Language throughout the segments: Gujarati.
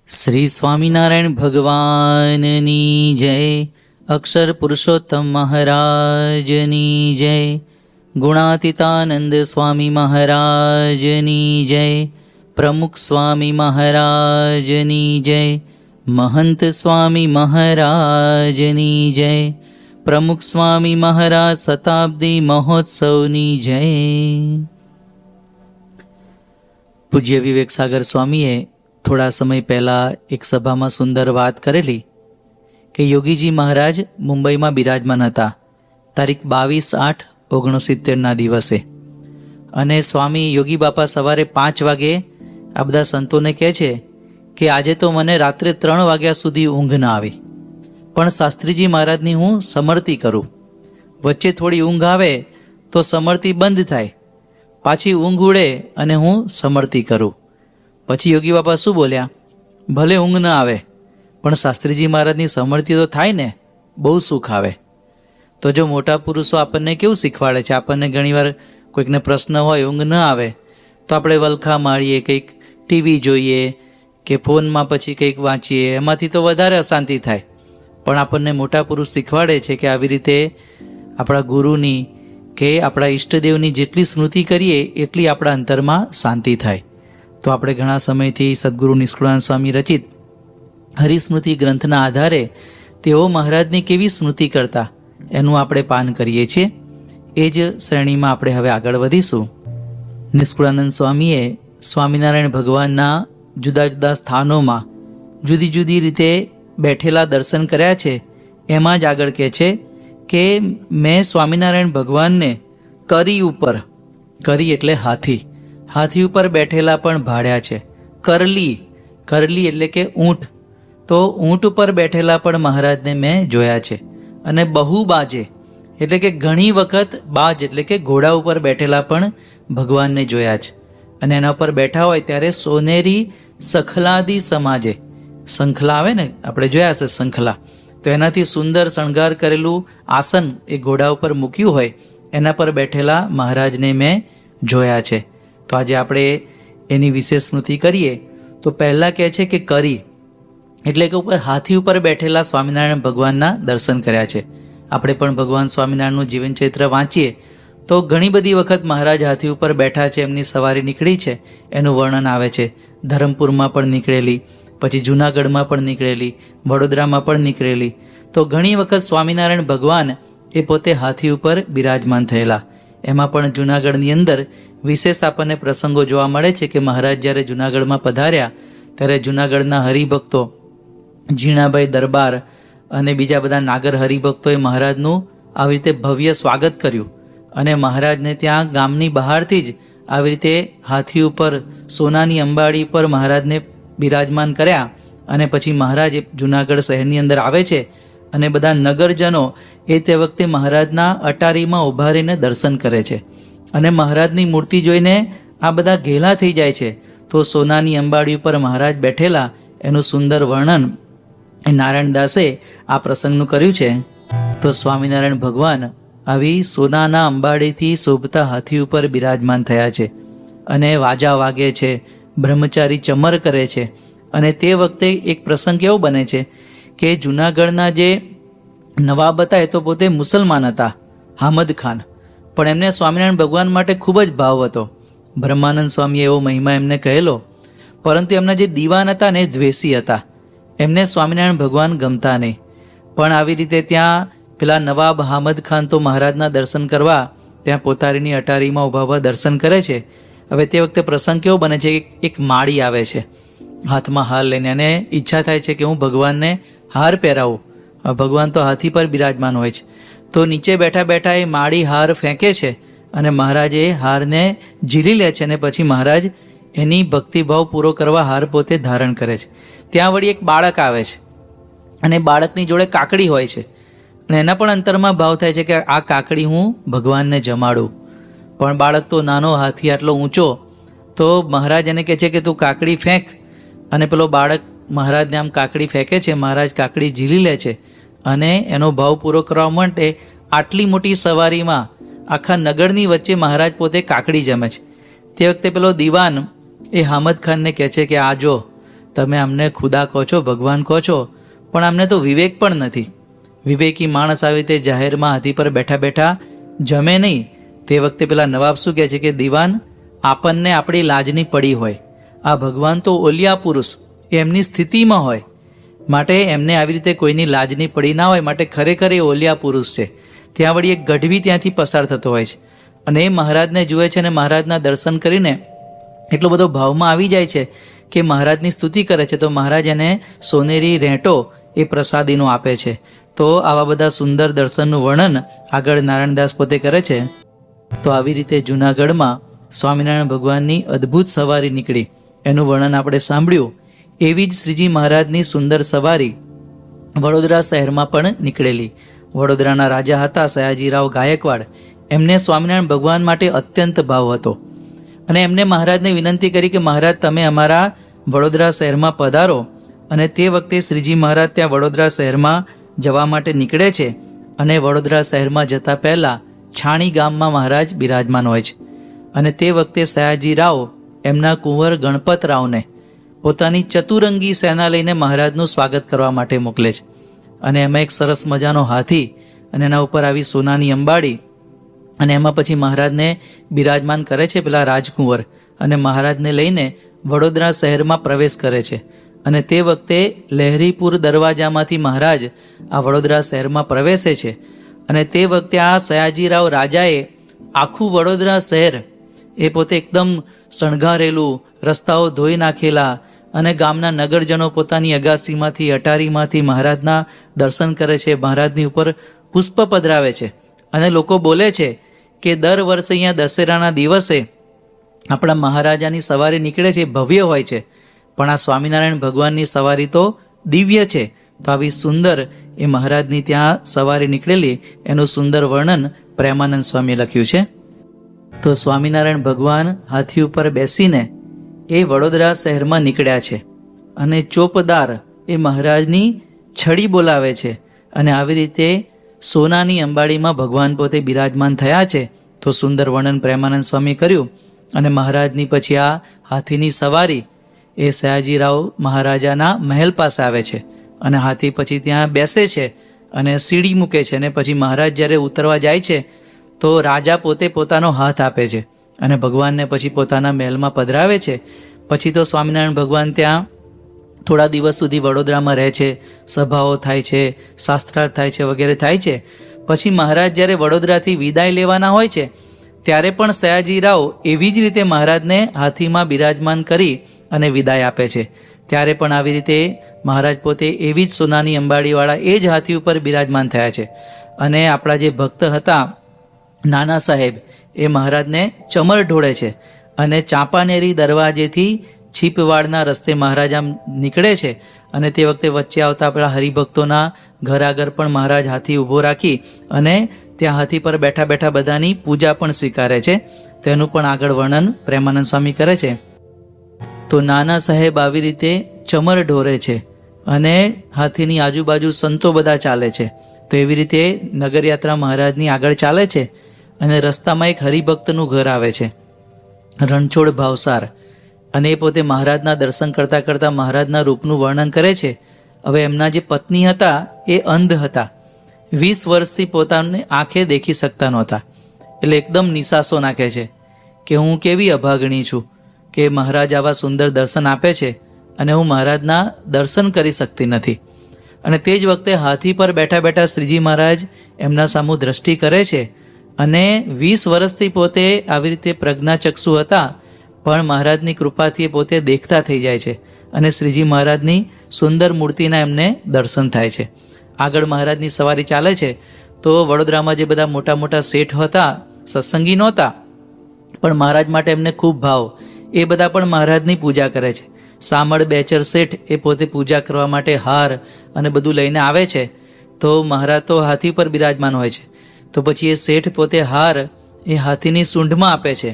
શ્રી સ્વામિનારાયણ ભગવાનની જય. અક્ષર પુરુષોત્તમ મહારાજની જય. ગુણાતીતાનંદ સ્વામી મહારાજની જય. પ્રમુખ સ્વામી મહારાજની જય. મહંત સ્વામી મહારાજની જય. પ્રમુખ સ્વામી મહારાજ શતાબ્દી મહોત્સવની જય. પૂજ્ય વિવેક સાગર સ્વામીએ થોડા સમય પહેલાં એક સભામાં સુંદર વાત કરેલી કે યોગીજી મહારાજ મુંબઈમાં બિરાજમાન હતા તારીખ 22/8/69ના દિવસે, અને સ્વામી યોગી બાપા સવારે 5 વાગે આ બધા સંતોને કહે છે કે આજે તો મને રાત્રે 3 વાગ્યા સુધી ઊંઘ ના આવી, પણ શાસ્ત્રીજી મહારાજની હું સમર્તિ કરું. વચ્ચે થોડી ઊંઘ આવે તો સમર્તિ બંધ થાય, પાછી ઊંઘ ઉડે અને હું સમર્તિ કરું. પછી યોગી બાપા શું બોલ્યા, ભલે ઊંઘ ન આવે પણ શાસ્ત્રીજી મહારાજની સમર્તિ તો થાય ને, બહુ સુખ આવે. તો જો મોટા પુરુષો આપણને કેવું શીખવાડે છે, આપણને ઘણીવાર કોઈકને પ્રશ્ન હોય, ઊંઘ ન આવે તો આપણે વલખા મારીએ, કંઈક ટીવી જોઈએ કે ફોનમાં પછી કંઈક વાંચીએ, એમાંથી તો વધારે અશાંતિ થાય. પણ આપણને મોટા પુરુષ શીખવાડે છે કે આવી રીતે આપણા ગુરુની કે આપણા ઈષ્ટદેવની જેટલી સ્મૃતિ કરીએ એટલી આપણા અંતરમાં શાંતિ થાય. તો આપણે ઘણા સમયથી સદગુરુ નિષ્કુળાનંદ સ્વામી રચિત હરિસ્મૃતિ ગ્રંથના આધારે તેઓ મહારાજની કેવી સ્મૃતિ કરતા એનું આપણે પાન કરીએ છીએ. એ જ શ્રેણીમાં આપણે હવે આગળ વધીશું. નિષ્કુળાનંદ સ્વામીએ સ્વામિનારાયણ ભગવાનના જુદા જુદા સ્થાનોમાં જુદી જુદી રીતે બેઠેલા દર્શન કર્યા છે. એમાં જ આગળ કહે છે કે મેં સ્વામિનારાયણ ભગવાનને કરી ઉપર, કરી એટલે હાથી, હાથી ઉપર બેઠેલા પણ ભાળ્યા છે. કરલી, કરલી એટલે કે ઊંટ, તો ઊંટ ઉપર બેઠેલા પણ મહારાજને મેં જોયા છે. અને બહુ બાજે એટલે કે ઘણી વખત, બાજ એટલે કે ઘોડા ઉપર બેઠેલા પણ ભગવાનને જોયા છે. અને એના ઉપર બેઠા હોય ત્યારે સોનેરી સખલાદી સમાજે, શંખલા આવે ને, આપણે જોયા હશે શંખલા, તો એનાથી સુંદર શણગાર કરેલું આસન એ ઘોડા ઉપર મૂક્યું હોય એના પર બેઠેલા મહારાજને મેં જોયા છે. તો આજે આપણે એની વિશેષ સ્મૃતિ કરીએ. તો પહેલાં કહે છે કે કરી એટલે કે ઉપર હાથી ઉપર બેઠેલા સ્વામિનારાયણ ભગવાનના દર્શન કર્યા છે. આપણે પણ ભગવાન સ્વામિનારાયણનું જીવન ચરિત્ર વાંચીએ તો ઘણી બધી વખત મહારાજ હાથી ઉપર બેઠા છે, એમની સવારી નીકળી છે એનું વર્ણન આવે છે. ધરમપુરમાં પણ નીકળેલી, પછી જૂનાગઢમાં પણ નીકળેલી, વડોદરામાં પણ નીકળેલી. તો ઘણી વખત સ્વામિનારાયણ ભગવાન એ પોતે હાથી ઉપર બિરાજમાન થયેલા. એમાં પણ જૂનાગઢની અંદર વિશેષ આપણને પ્રસંગો જોવા મળે છે કે મહારાજ જ્યારે જૂનાગઢમાં પધાર્યા ત્યારે જૂનાગઢના હરિભક્તો, ઝીણાભાઈ દરબાર અને બીજા બધા નાગર હરિભક્તોએ મહારાજનું આવી રીતે ભવ્ય સ્વાગત કર્યું. અને મહારાજને ત્યાં ગામની બહારથી જ આવી રીતે હાથી ઉપર સોનાની અંબાડી પર મહારાજને બિરાજમાન કર્યા. અને પછી મહારાજ જૂનાગઢ શહેરની અંદર આવે છે અને બધા નગરજનો એ તે વખતે મહારાજના અટારીમાં ઊભા રહીને દર્શન કરે છે. અને મહારાજની મૂર્તિ જોઈને આ બધા ઘેલા થઈ જાય છે. તો સોનાની અંબાડી ઉપર મહારાજ બેઠેલા એનું સુંદર વર્ણન એ નારાયણદાસે આ પ્રસંગનું કર્યું છે. તો સ્વામિનારાયણ ભગવાન આવી સોનાના અંબાડીથી શોભતા હાથી ઉપર બિરાજમાન થયા છે અને વાજા વાગે છે, બ્રહ્મચારી ચમર કરે છે. અને તે વખતે એક પ્રસંગ એવો બને છે કે જૂનાગઢના જે નવાબ હતા એ તો પોતે મુસલમાન હતા, હામદ ખાન, પણ એમને સ્વામિનારાયણ ભગવાન માટે ખૂબ જ ભાવ હતો. બ્રહ્માનંદ સ્વામીએ એવો મહિમા એમને કહેલો, પરંતુ એમના જે દીવાન હતા ને એ દ્વેષી હતા, એમને સ્વામિનારાયણ ભગવાન ગમતા નહીં. પણ આવી રીતે ત્યાં પેલા નવાબ હામદ ખાન તો મહારાજના દર્શન કરવા ત્યાં પોતારીની અટારીમાં ઊભા ઊભા દર્શન કરે છે. હવે તે વખતે પ્રસંગ કેવો બને છે કે એક માળી આવે છે હાથમાં હાર લઈને, અને ઈચ્છા થાય છે કે હું ભગવાનને હાર પહેરાવું. ભગવાન તો હાથી પર બિરાજમાન હોય છે. તો નીચે બેઠા બેઠા એ માળી હાર ફેંકે છે અને મહારાજ એ હારને ઝીલી લે છે. અને પછી મહારાજ એની ભક્તિભાવ પૂરો કરવા હાર પોતે ધારણ કરે છે. ત્યાં વળી એક બાળક આવે છે અને બાળકની જોડે કાકડી હોય છે. અને એના પણ અંતરમાં ભાવ થાય છે કે આ કાકડી હું ભગવાનને જમાડું. પણ બાળક તો નાનો, હાથી આટલો ઊંચો, તો મહારાજ એને કહે છે કે તું કાકડી ફેંક. અને પેલો બાળક મહારાજને આમ કાકડી ફેંકે છે. મહારાજ કાકડી ઝીલી લે છે અને એનો ભાવ પૂરો કરવા માટે આટલી મોટી સવારીમાં આખા નગરની વચ્ચે મહારાજ પોતે કાકડી જમે છે. તે વખતે પેલો દીવાન એ હામદ ખાનને કહે છે કે આ જો તમે અમને ખુદા કહો છો, ભગવાન કહો છો, પણ અમને તો વિવેક પણ નથી. વિવેકી માણસ આવી રીતે જાહેરમાં હાથી પર બેઠા બેઠા જમે નહીં. તે વખતે પેલા નવાબ શું કહે છે કે દીવાન, આપણને આપણી લાજની પડી હોય, આ ભગવાન તો ઓલિયા પુરુષ એમની સ્થિતિમાં હોય, માટે એમને આવી રીતે કોઈની લાજની પડી ના હોય, માટે ખરેખર એ ઓલિયા પુરુષ છે. ત્યાં વળી એક ગઢવી ત્યાંથી પસાર થતો હોય છે અને એ મહારાજને જુએ છે અને મહારાજના દર્શન કરીને એટલો બધો ભાવમાં આવી જાય છે કે મહારાજની સ્તુતિ કરે છે. તો મહારાજ એને સોનેરી રેંટો એ પ્રસાદીનો આપે છે. તો આવા બધા સુંદર દર્શનનું વર્ણન આગળ નારાયણદાસ પોતે કરે છે. તો આવી રીતે જૂનાગઢમાં સ્વામિનારાયણ ભગવાનની અદ્ભુત સવારી નીકળી એનું વર્ણન આપણે સાંભળ્યું. એવી જ શ્રીજી મહારાજની સુંદર સવારી વડોદરા શહેરમાં પણ નીકળેલી. વડોદરાના રાજા હતા સયાજીરાવ ગાયકવાડ. એમને સ્વામિનારાયણ ભગવાન માટે અત્યંત ભાવ હતો અને એમને મહારાજને વિનંતી કરી કે મહારાજ તમે અમારા વડોદરા શહેરમાં પધારો. અને તે વખતે શ્રીજી મહારાજ ત્યાં વડોદરા શહેરમાં જવા માટે નીકળે છે અને વડોદરા શહેરમાં જતા પહેલાં છાણી ગામમાં મહારાજ બિરાજમાન હોય છે. અને તે વખતે સયાજીરાવ એમના કુંવર ગણપતરાવને પોતાની ચતુરંગી સેના લઈને મહારાજનું સ્વાગત કરવા માટે મોકલે છે. અને એમાં એક સરસ મજાનો હાથી અને એના ઉપર આવી સોનાની અંબાડી અને એમાં પછી મહારાજને બિરાજમાન કરે છે પેલા રાજકુંવર. અને મહારાજને લઈને વડોદરા શહેરમાં પ્રવેશ કરે છે. અને તે વખતે લહેરીપુર દરવાજામાંથી મહારાજ આ વડોદરા શહેરમાં પ્રવેશે છે. અને તે વખતે આ સયાજીરાવ રાજાએ આખું વડોદરા શહેર એ પોતે એકદમ શણગારેલું, રસ્તાઓ ધોઈ નાખેલા અને ગામના નગરજનો પોતાની અગાસીમાંથી અટારીમાંથી મહારાજના દર્શન કરે છે, મહારાજની ઉપર પુષ્પ પધરાવે છે. અને લોકો બોલે છે કે દર વર્ષે અહીંયા દશેરાના દિવસે આપણા મહારાજાની સવારી નીકળે છે, ભવ્ય હોય છે, પણ આ સ્વામિનારાયણ ભગવાનની સવારી તો દિવ્ય છે. તો આવી સુંદર એ મહારાજની ત્યાં સવારી નીકળેલી એનું સુંદર વર્ણન પ્રેમાનંદ સ્વામીએ લખ્યું છે. તો સ્વામિનારાયણ ભગવાન હાથી ઉપર બેસીને એ વડોદરા શહેરમાં નીકળ્યા છે અને ચોપદાર એ મહારાજની છડી બોલાવે છે. અને આવી રીતે સોનાની અંબાડીમાં ભગવાન પોતે બિરાજમાન થયા છે. તો સુંદર વર્ણન પ્રેમાનંદ સ્વામી કર્યું. અને મહારાજની પછી આ હાથીની સવારી એ સયાજીરાવ મહારાજાના મહેલ પાસે આવે છે અને હાથી પછી ત્યાં બેસે છે અને સીડી મૂકે છે. અને પછી મહારાજ જ્યારે ઉતરવા જાય છે તો રાજા પોતે પોતાનો હાથ આપે છે અને ભગવાનને પછી પોતાના મહેલમાં પધરાવે છે. પછી તો સ્વામિનારાયણ ભગવાન ત્યાં થોડા દિવસ સુધી વડોદરામાં રહે છે, સભાઓ થાય છે, શાસ્ત્રાર્થ થાય છે, વગેરે થાય છે. પછી મહારાજ જ્યારે વડોદરાથી વિદાય લેવાના હોય છે ત્યારે પણ સયાજીરાવ એવી જ રીતે મહારાજને હાથીમાં બિરાજમાન કરી અને વિદાય આપે છે. ત્યારે પણ આવી રીતે મહારાજ પોતે એવી જ સોનાની અંબાડીવાળા એ જ હાથી ઉપર બિરાજમાન થયા છે. અને આપણા જે ભક્ત હતા નાના સાહેબ એ મહારાજને ચમર ઢોળે છે અને ચાંપાનેરી દરવાજેથી છીપવાડના રસ્તે મહારાજ આમ નીકળે છે. અને તે વખતે વચ્ચે આવતા આપણા હરિભક્તોના ઘર આગળ પણ મહારાજ હાથી ઊભો રાખી અને ત્યાં હાથી પર બેઠા બેઠા બધાની પૂજા પણ સ્વીકારે છે. તેનું પણ આગળ વર્ણન પ્રેમાનંદ સ્વામી કરે છે. તો નાના સાહેબ આવી રીતે ચમર ઢોરે છે અને હાથીની આજુબાજુ સંતો બધા ચાલે છે. તો એવી રીતે નગરયાત્રા મહારાજની આગળ ચાલે છે અને રસ્તામાં એક હરિભક્તનું ઘર આવે છે, રણછોડ ભાવસાર. અને એ પોતે મહારાજના દર્શન કરતાં કરતાં મહારાજના રૂપનું વર્ણન કરે છે. હવે એમના જે પત્ની હતા એ અંધ હતા, 20 વર્ષથી પોતાને આંખે દેખી શકતા નહોતા. એટલે એકદમ નિસાસો નાખે છે કે હું કેવી અભાગણી છું કે મહારાજ આવા સુંદર દર્શન આપે છે અને હું મહારાજના દર્શન કરી શકતી નથી. અને તે જ વખતે હાથી પર બેઠા બેઠા શ્રીજી મહારાજ એમના સામું દ્રષ્ટિ કરે છે અને 20 વર્ષથી પોતે આવી રીતે પ્રજ્ઞાચક્ષુ હતા, પણ મહારાજની કૃપાથી એ પોતે દેખતા થઈ જાય છે અને શ્રીજી મહારાજની સુંદર મૂર્તિના એમને દર્શન થાય છે. આગળ મહારાજની સવારી ચાલે છે તો વડોદરામાં જે બધા મોટા મોટા શેઠ હતા, સત્સંગી નહોતા, પણ મહારાજ માટે એમને ખૂબ ભાવ, એ બધા પણ મહારાજની પૂજા કરે છે. સામળ બેચર શેઠ એ પોતે પૂજા કરવા માટે હાર અને બધું લઈને આવે છે. તો મહારાજ તો હાથી પર બિરાજમાન હોય છે. તો પછી એ શેઠ પોતે હાર એ હાથીની સૂંઢમાં આપે છે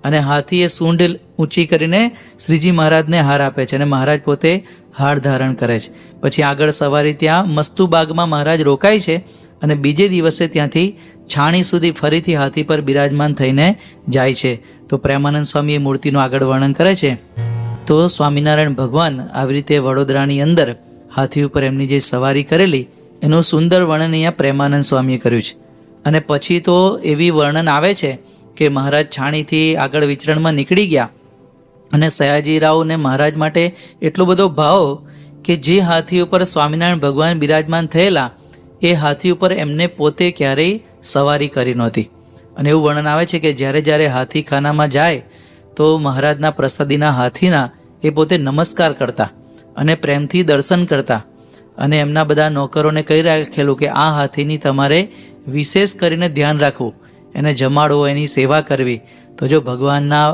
અને હાથી એ સૂંઢ ઊંચી કરીને શ્રીજી મહારાજને હાર આપે છે અને મહારાજ પોતે હાર ધારણ કરે છે. પછી આગળ સવારી ત્યાં મસ્તુબાગમાં મહારાજ રોકાય છે અને બીજે દિવસે ત્યાંથી છાણી સુધી ફરીથી હાથી પર બિરાજમાન થઈને જાય છે. તો પ્રેમાનંદ સ્વામી એ મૂર્તિનું આગળ વર્ણન કરે છે. તો સ્વામિનારાયણ ભગવાન આવી રીતે વડોદરાની અંદર હાથી ઉપર એમની જે સવારી કરેલી એનું સુંદર વર્ણન અહીંયા પ્રેમાનંદ સ્વામીએ કર્યું છે. અને પછી તો એવી વર્ણન આવે છે કે મહારાજ છાણીથી આગળ વિચરણમાં નીકળી ગયા અને સયાજીરાવને મહારાજ માટે એટલો બધો ભાવ કે જે હાથી ઉપર સ્વામિનારાયણ ભગવાન બિરાજમાન થયેલા એ હાથી ઉપર એમને પોતે ક્યારેય સવારી કરી નહોતી. અને એવું વર્ણન આવે છે કે જ્યારે જ્યારે હાથી ખાનામાં જાય તો મહારાજના પ્રસાદીના હાથીના એ પોતે નમસ્કાર કરતા અને પ્રેમથી દર્શન કરતા અને એમના બધા નોકરોને કહી રાખેલું કે આ હાથીની તમારે વિશેષ કરીને ધ્યાન રાખવું, એને જમાડવો, એની સેવા કરવી. તો જો ભગવાનના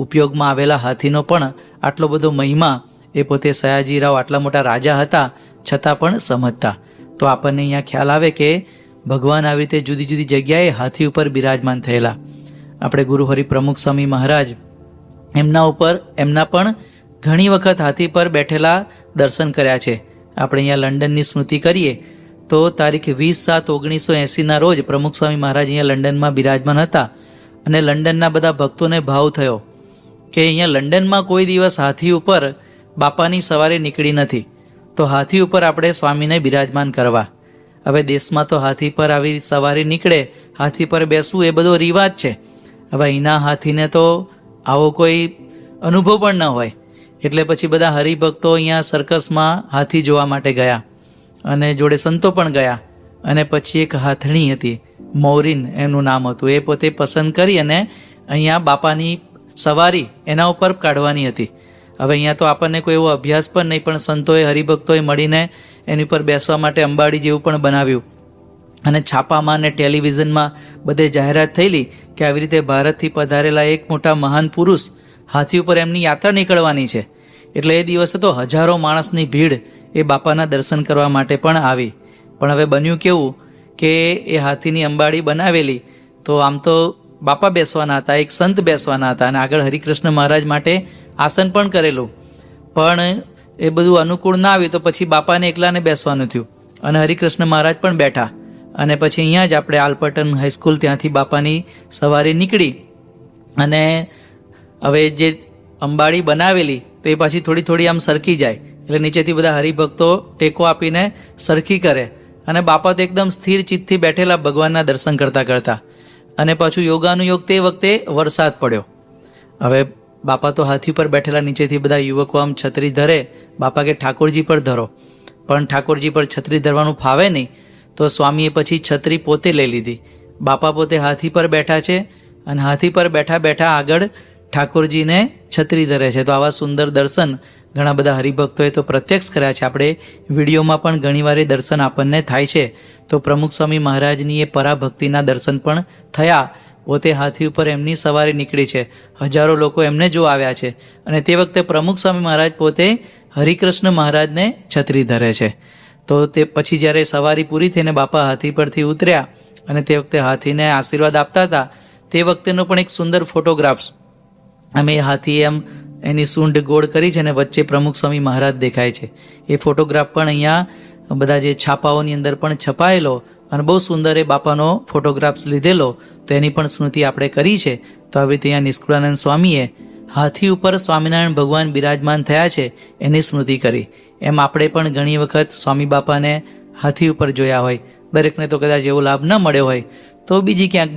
ઉપયોગમાં આવેલા હાથીનો પણ આટલો બધો મહિમા એ પોતે સયાજીરાવ આટલા મોટા રાજા હતા છતાં પણ સમજતા. તો આપણને અહીંયા ખ્યાલ આવે કે ભગવાન આવી રીતે જુદી જુદી જગ્યાએ હાથી ઉપર બિરાજમાન થયેલા. આપણે ગુરુ હરિપ્રમુખ સ્વામી મહારાજ એમના પણ ઘણી વખત હાથી પર બેઠેલા દર્શન કર્યા છે. આપણે અહીંયા લંડનની સ્મૃતિ કરીએ તો તારીખ 20/7/1980 રોજ પ્રમુખ સ્વામી મહારાજ અહીંયા લંડનમાં બિરાજમાન હતા અને લંડનના બધા ભક્તોને ભાવ થયો કે અહીંયા લંડનમાં કોઈ દિવસ હાથી ઉપર બાપાની સવારી નીકળી નથી, તો હાથી ઉપર આપણે સ્વામીને બિરાજમાન કરવા. હવે દેશમાં તો હાથી પર આવી સવારી નીકળે, હાથી પર બેસવું એ બધો રિવાજ છે. હવે અહીંના હાથીને તો આવો કોઈ અનુભવ પણ ન હોય, એટલે પછી બધા હરિભક્તો અહીંયા સર્કસમાં હાથી જોવા માટે ગયા અને જોડે સંતો પણ ગયા. અને પછી એક હાથણી હતી, મૌરીન એમનું નામ હતું, એ પોતે પસંદ કરી અને અહીંયા બાપાની સવારી એના ઉપર કાઢવાની હતી. હવે અહીંયા તો આપણને કોઈ એવો અભ્યાસ પણ નહીં, પણ સંતોએ હરિભક્તોએ મળીને એની ઉપર બેસવા માટે અંબાડી જેવું પણ બનાવ્યું અને છાપામાં અને ટેલિવિઝનમાં બધે જાહેરાત થયેલી કે આવી રીતે ભારતથી પધારેલા એક મોટા મહાન પુરુષ હાથી ઉપર એમની યાત્રા નીકળવાની છે. એટલે એ દિવસે તો હજારો માણસની ભીડ એ બાપાના દર્શન કરવા માટે પણ આવી. પણ હવે બન્યું કેવું કે એ હાથીની અંબાડી બનાવેલી તો આમ તો બાપા બેસવાના હતા, એક સંત બેસવાના હતા અને આગળ હરિકૃષ્ણ મહારાજ માટે આસન પણ કરેલું, પણ એ બધું અનુકૂળ ના આવ્યું તો પછી બાપાને એકલાને બેસવાનું થયું અને હરિકૃષ્ણ મહારાજ પણ બેઠા. અને પછી અહીંયા જ આપણે આલ્પર્ટન હાઈસ્કૂલ ત્યાંથી બાપાની સવારી નીકળી અને હવે જે અંબાડી બનાવેલી તો એ પાછી થોડી થોડી આમ સરકી જાય, એટલે નીચેથી બધા હરિભક્તો ટેકો આપીને સરખી કરે અને બાપા તો એકદમ સ્થિર ચિત્તથી બેઠેલા ભગવાનના દર્શન કરતા કરતા. અને પાછું યોગાનુયોગ તે વખતે વરસાદ પડ્યો. હવે બાપા તો હાથી પર બેઠેલા, નીચેથી બધા યુવકો આમ છત્રી ધરે. બાપા કે ઠાકોરજી પર ધરો, પણ ઠાકોરજી પર છત્રી ધરવાનું ફાવે નહીં, તો સ્વામીએ પછી છત્રી પોતે લઈ લીધી. બાપા પોતે હાથી પર બેઠા છે અને હાથી પર બેઠા બેઠા આગળ ઠાકોરજીને છત્રી ધરે છે. તો આવા સુંદર દર્શન ઘણા બધા હરિભક્તોએ તો પ્રત્યક્ષ કર્યા છે. આપણે વિડીયોમાં પણ ઘણીવાર દર્શન આપણને થાય છે. તો પ્રમુખ સ્વામી મહારાજની એ પરાભક્તિના દર્શન પણ થયા. પોતે હાથી ઉપર એમની સવારી નીકળી છે, હજારો લોકો એમને જો આવ્યા છે અને તે વખતે પ્રમુખ સ્વામી મહારાજ પોતે હરિકૃષ્ણ મહારાજને છત્રી ધરે છે. તો તે પછી જ્યારે સવારી પૂરી થઈને બાપા હાથી પરથી ઉતર્યા અને તે વખતે હાથીને આશીર્વાદ આપતા હતા, તે વખતેનો પણ એક સુંદર ફોટોગ્રાફ્સ અમે હાથીએ એમ એની સૂંઢ ગોળ કરી છે અને વચ્ચે પ્રમુખ સ્વામી મહારાજ દેખાય છે. એ ફોટોગ્રાફ પણ અહીંયા બધા જે છાપાઓની અંદર પણ છપાયેલો અને બહુ સુંદર એ બાપાનો ફોટોગ્રાફ્સ લીધેલો, તો એની પણ સ્મૃતિ આપણે કરી છે. તો આવી રીતે અહીંયા નિષ્કુળાનંદ સ્વામીએ હાથી ઉપર સ્વામિનારાયણ ભગવાન બિરાજમાન થયા છે એની સ્મૃતિ કરી. એમ આપણે પણ ઘણી વખત સ્વામી બાપાને હાથી ઉપર જોયા હોય, દરેકને તો કદાચ એવો લાભ ન મળ્યો હોય, તો બીજી ક્યાંક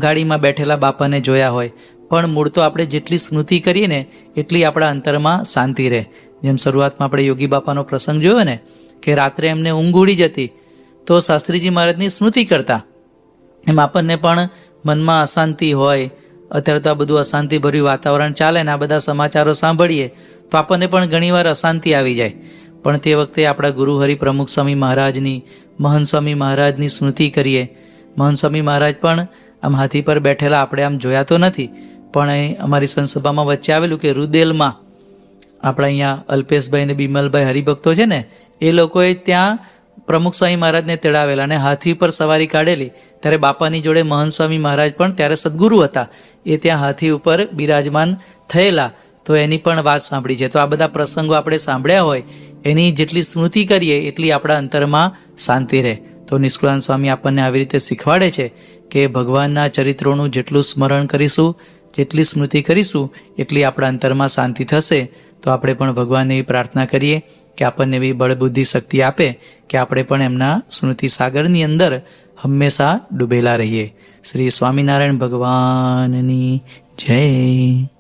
ગાડીમાં બેઠેલા બાપાને જોયા હોય, પણ મૂળ તો આપણે જેટલી સ્મૃતિ કરીએ ને એટલી આપણા અંતરમાં શાંતિ રહે. જેમ શરૂઆતમાં આપણે યોગી બાપાનો પ્રસંગ જોયો ને કે રાત્રે એમને ઊંઘ ઉડી જતી તો શાસ્ત્રીજી મહારાજની સ્મૃતિ કરતા. એમ આપણને પણ મનમાં અશાંતિ હોય, અત્યારે તો આ બધું અશાંતિભર્યું વાતાવરણ ચાલે ને આ બધા સમાચારો સાંભળીએ તો આપણને પણ ઘણીવાર અશાંતિ આવી જાય. પણ તે વખતે આપણા ગુરુ હરિ પ્રમુખ સ્વામી મહારાજની, મહંત સ્વામી મહારાજની સ્મૃતિ કરીએ. મહંત સ્વામી મહારાજ પણ આમ હાથી પર બેઠેલા આપણે આમ જોયા તો નથી, પણ અમારી સંસભામાં વચ્ચે આવેલું કે રૂદેલમાં આપણા અહીંયા અલ્પેશભાઈ ને બિમલભાઈ હરિભક્તો છે ને, એ લોકોએ ત્યાં પ્રમુખ સ્વામી મહારાજને તેડાવેલા અને હાથી પર સવારી કાઢેલી. ત્યારે બાપાની જોડે મહંત સ્વામી મહારાજ પણ ત્યારે સદગુરુ હતા, એ ત્યાં હાથી ઉપર બિરાજમાન થયેલા. તો એની પણ વાત સાંભળી છે. તો આ બધા પ્રસંગો આપણે સાંભળ્યા હોય એની જેટલી સ્મૃતિ કરીએ એટલી આપણા અંતરમાં શાંતિ રહે. તો નિષ્કુળાનંદ સ્વામી આપણને આવી રીતે શીખવાડે છે કે ભગવાનના ચરિત્રોનું જેટલું સ્મરણ કરીશું, જેટલી સ્મૃતિ કરીશું એટલી આપણા અંતરમાં શાંતિ થશે. તો તો આપણે પણ ભગવાનને એવી પ્રાર્થના કરીએ કે આપણને એવી બળબુદ્ધિ શક્તિ આપે કે આપણે પણ એમના સ્મૃતિ સાગરની અંદર હંમેશા ડૂબેલા રહીએ. શ્રી સ્વામિનારાયણ ભગવાનની જય.